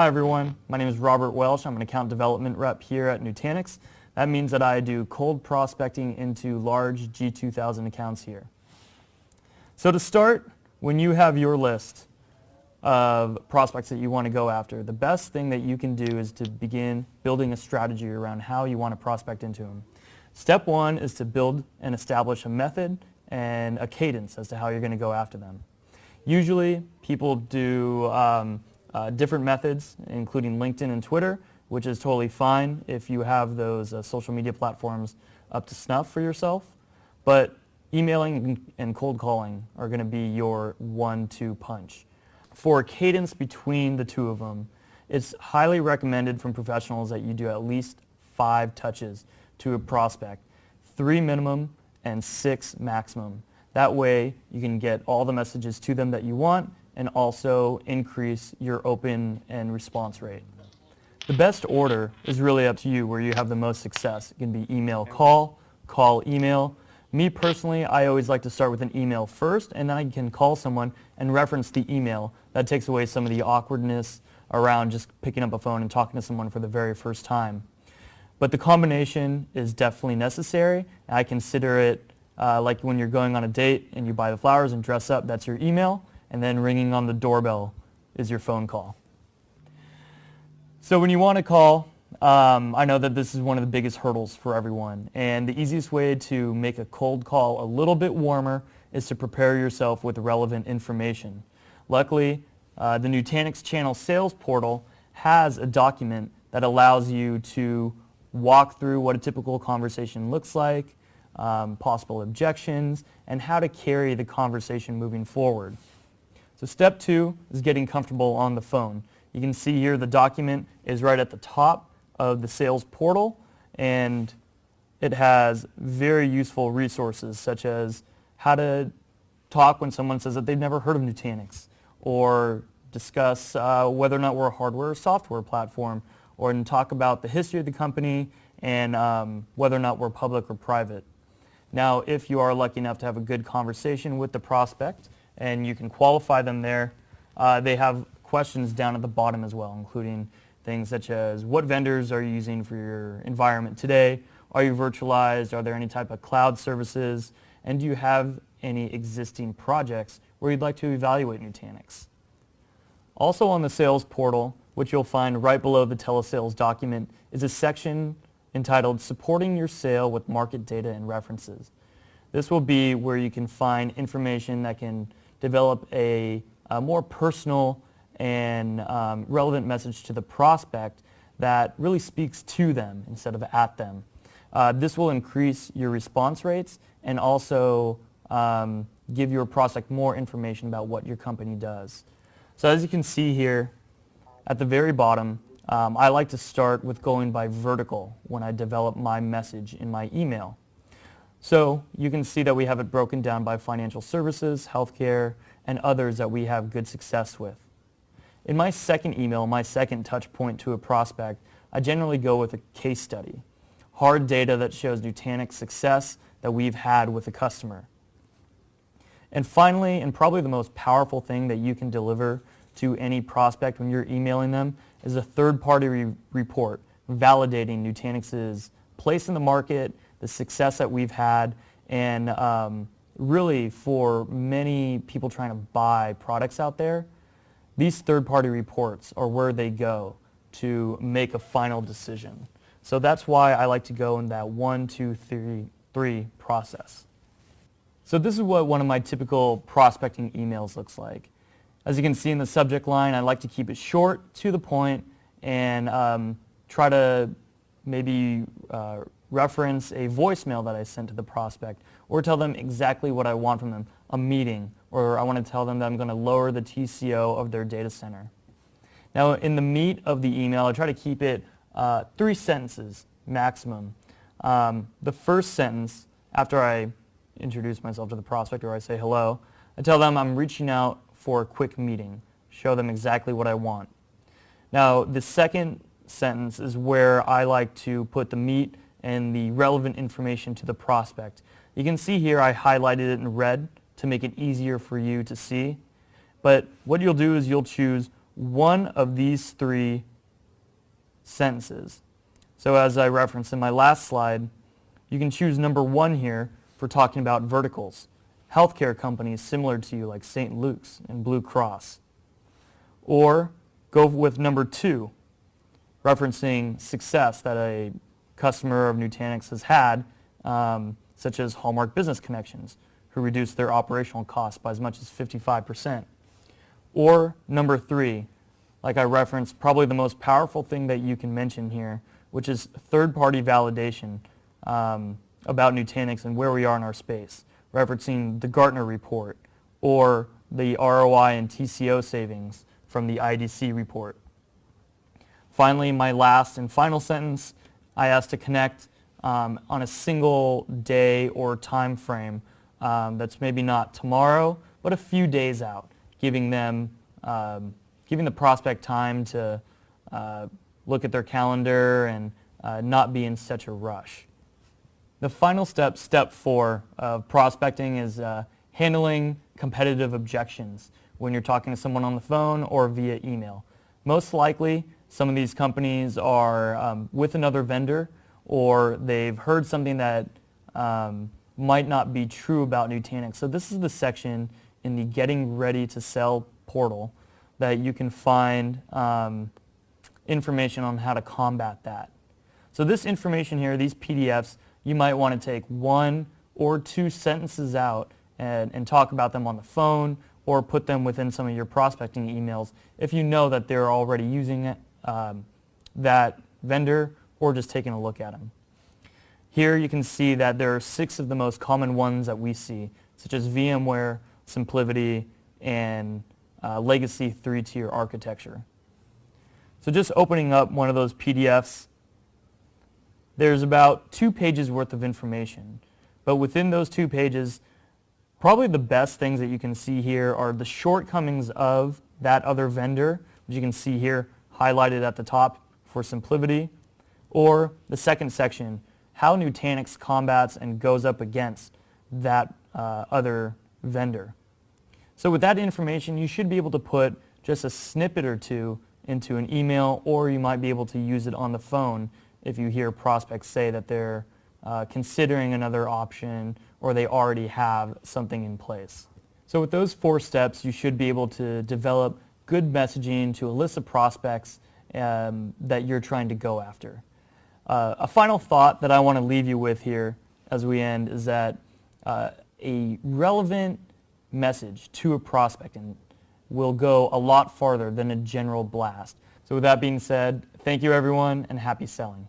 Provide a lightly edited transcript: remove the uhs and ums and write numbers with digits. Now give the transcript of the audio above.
Hi everyone, my name is Robert Welsh. I'm an account development rep here at Nutanix. That means that I do cold prospecting into large G2000 accounts here. So to start, when you have your list of prospects that you want to go after, the best thing that you can do is to begin building a strategy around how you want to prospect into them. Step one is to build and establish a method and a cadence as to how you're going to go after them. Usually people do different methods, including LinkedIn and Twitter, which is totally fine if you have those social media platforms up to snuff for yourself. But emailing and cold calling are going to be your 1-2 punch. For a cadence between the two of them, it's highly recommended from professionals that you do at least 5 touches to a prospect, 3 minimum and 6 maximum. That way you can get all the messages to them that you want and also increase your open and response rate. The best order is really up to you where you have the most success. It can be email, call, email. Me personally, I always like to start with an email first, and then I can call someone and reference the email. That takes away some of the awkwardness around just picking up a phone and talking to someone for the very first time. But the combination is definitely necessary. I consider it like when you're going on a date and you buy the flowers and dress up, that's your email, and then ringing on the doorbell is your phone call. So when you want to call, I know that this is one of the biggest hurdles for everyone, and the easiest way to make a cold call a little bit warmer is to prepare yourself with relevant information. Luckily, the Nutanix Channel Sales Portal has a document that allows you to walk through what a typical conversation looks like, possible objections, and how to carry the conversation moving forward. So step 2 is getting comfortable on the phone. You can see here the document is right at the top of the sales portal, and it has very useful resources such as how to talk when someone says that they've never heard of Nutanix, or discuss whether or not we're a hardware or software platform, or talk about the history of the company and whether or not we're public or private. Now, if you are lucky enough to have a good conversation with the prospect and you can qualify them there, they have questions down at the bottom as well, including things such as what vendors are you using for your environment today? Are you virtualized? Are there any type of cloud services? And do you have any existing projects where you'd like to evaluate Nutanix? Also on the sales portal, which you'll find right below the telesales document, is a section entitled Supporting Your Sale with Market Data and References. This will be where you can find information that can develop a more personal and relevant message to the prospect that really speaks to them instead of at them. This will increase your response rates and also give your prospect more information about what your company does. So as you can see here at the very bottom, I like to start with going by vertical when I develop my message in my email. So you can see that we have it broken down by financial services, healthcare, and others that we have good success with. In my second email, my second touch point to a prospect, I generally go with a case study, hard data that shows Nutanix success that we've had with a customer. And finally, and probably the most powerful thing that you can deliver to any prospect when you're emailing them, is a third-party report validating Nutanix's place in the market, the success that we've had, and really for many people trying to buy products out there, these third-party reports are where they go to make a final decision. So that's why I like to go in that 1, 2, 3 process. So this is what one of my typical prospecting emails looks like. As you can see in the subject line, I like to keep it short, to the point, and try to maybe reference a voicemail that I sent to the prospect, or tell them exactly what I want from them, a meeting, or I want to tell them that I'm going to lower the TCO of their data center. Now in the meat of the email, I try to keep it 3 sentences maximum. The first sentence, after I introduce myself to the prospect or I say hello, I tell them I'm reaching out for a quick meeting, show them exactly what I want. Now the second sentence is where I like to put the meat and the relevant information to the prospect. You can see here I highlighted it in red to make it easier for you to see. But what you'll do is you'll choose one of these three sentences. So as I referenced in my last slide, you can choose number 1 here for talking about verticals, healthcare companies similar to you like St. Luke's and Blue Cross. Or go with number 2, referencing success that a customer of Nutanix has had, such as Hallmark Business Connections, who reduced their operational costs by as much as 55%. Or number 3, like I referenced, probably the most powerful thing that you can mention here, which is third-party validation about Nutanix and where we are in our space, referencing the Gartner report or the ROI and TCO savings from the IDC report. Finally, my last and final sentence, I asked to connect on a single day or time frame that's maybe not tomorrow, but a few days out, giving the prospect time to look at their calendar and not be in such a rush. The final step, step 4 of prospecting, is handling competitive objections when you're talking to someone on the phone or via email. Most likely, some of these companies are with another vendor, or they've heard something that might not be true about Nutanix. So this is the section in the Getting Ready to Sell portal that you can find information on how to combat that. So this information here, these PDFs, you might want to take 1 or 2 sentences out and talk about them on the phone, or put them within some of your prospecting emails if you know that they're already using it, that vendor, or just taking a look at them. Here you can see that there are 6 of the most common ones that we see, such as VMware, SimpliVity, and legacy 3-tier architecture. So just opening up one of those PDFs, there's about 2 pages worth of information. But within those 2 pages, probably the best things that you can see here are the shortcomings of that other vendor, which you can see here highlighted at the top for SimpliVity, or the second section, how Nutanix combats and goes up against that other vendor. So with that information, you should be able to put just a snippet or 2 into an email, or you might be able to use it on the phone if you hear prospects say that they're considering another option, or they already have something in place. So with those 4 steps, you should be able to develop good messaging to a list of prospects that you're trying to go after. A final thought that I want to leave you with here as we end is that a relevant message to a prospect will go a lot farther than a general blast. So with that being said, thank you everyone, and happy selling.